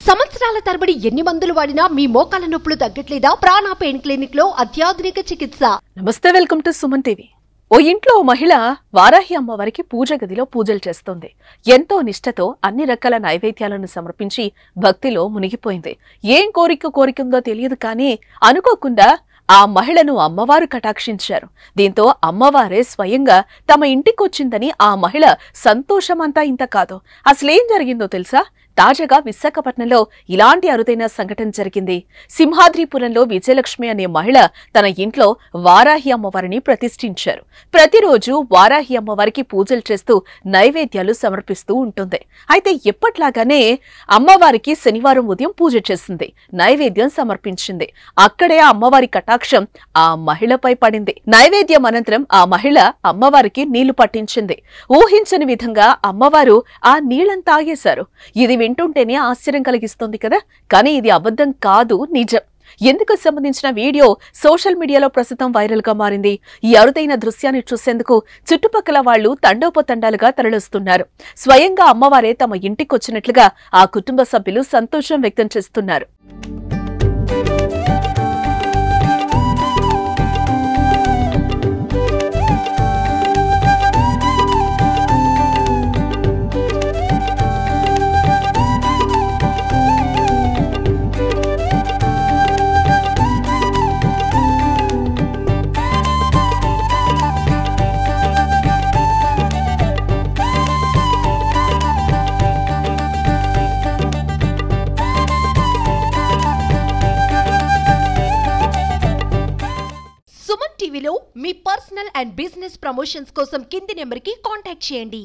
సంవత్సరాల తరబడి ఎన్ని మందులు వాడినా మీ మోకాల నొప్పులు తగ్గట్లేదా? ప్రాణ పెయిన్ క్లినిక్ లో అత్యాధునిక చికిత్స. నమస్తే, వెల్కమ్ టు సుమన్ టీవీ. ఓ ఇంట్లో మహిళ వారాహి అమ్మవారికి పూజ గదిలో పూజలు చేస్తోంది. ఎంతో నిష్ఠతో అన్ని రకాల నైవేద్యాలను సమర్పించి భక్తిలో మునిగిపోయింది. ఏం కోరికుందో తెలియదు, కానీ అనుకోకుండా ఆ మహిళను అమ్మవారు కటాక్షించారు. దీంతో అమ్మవారే స్వయంగా తమ ఇంటికొచ్చిందని ఆ మహిళ సంతోషమంతా ఇంత కాదు. అసలేం జరిగిందో తెలుసా? తాజాగా విశాఖపట్నంలో ఇలాంటి అరుదైన సంఘటన జరిగింది. సింహాద్రిపురంలో విజయలక్ష్మి అనే మహిళ తన ఇంట్లో వారాహి అమ్మవారిని ప్రతిష్ఠించారు. ప్రతిరోజు వారాహి అమ్మవారికి పూజలు చేస్తూ నైవేద్యాలు సమర్పిస్తూ ఉంటుంది. అయితే ఎప్పట్లాగానే అమ్మవారికి శనివారం ఉదయం పూజ చేసింది, నైవేద్యం సమర్పించింది. అక్కడే అమ్మవారి కటాక్షం ఆ మహిళపై పడింది. నైవేద్యం అనంతరం ఆ మహిళ అమ్మవారికి నీళ్లు పట్టించింది. ఊహించని విధంగా అమ్మవారు ఆ నీళ్లను తాగేశారు. ఇది వింటుంటేనే ఆశ్చర్యం కలిగిస్తుంది కదా, కానీ ఇది అబద్ధం కాదు, నిజం. ఎందుకు సంబంధించిన వీడియో సోషల్ మీడియాలో ప్రస్తుతం వైరల్ గా మారింది. ఈ అరుదైన దృశ్యాన్ని చూసేందుకు చుట్టుపక్కల వాళ్లు తండోపతండాలుగా తరలిస్తున్నారు. స్వయంగా అమ్మవారే తమ ఇంటికొచ్చినట్లుగా ఆ కుటుంబ సభ్యులు సంతోషం వ్యక్తం చేస్తున్నారు. సుమన్ టీవీలో మీ పర్సనల్ అండ్ బిజినెస్ ప్రమోషన్స్ కోసం కింది నెంబర్కి కాంటాక్ట్ చేయండి.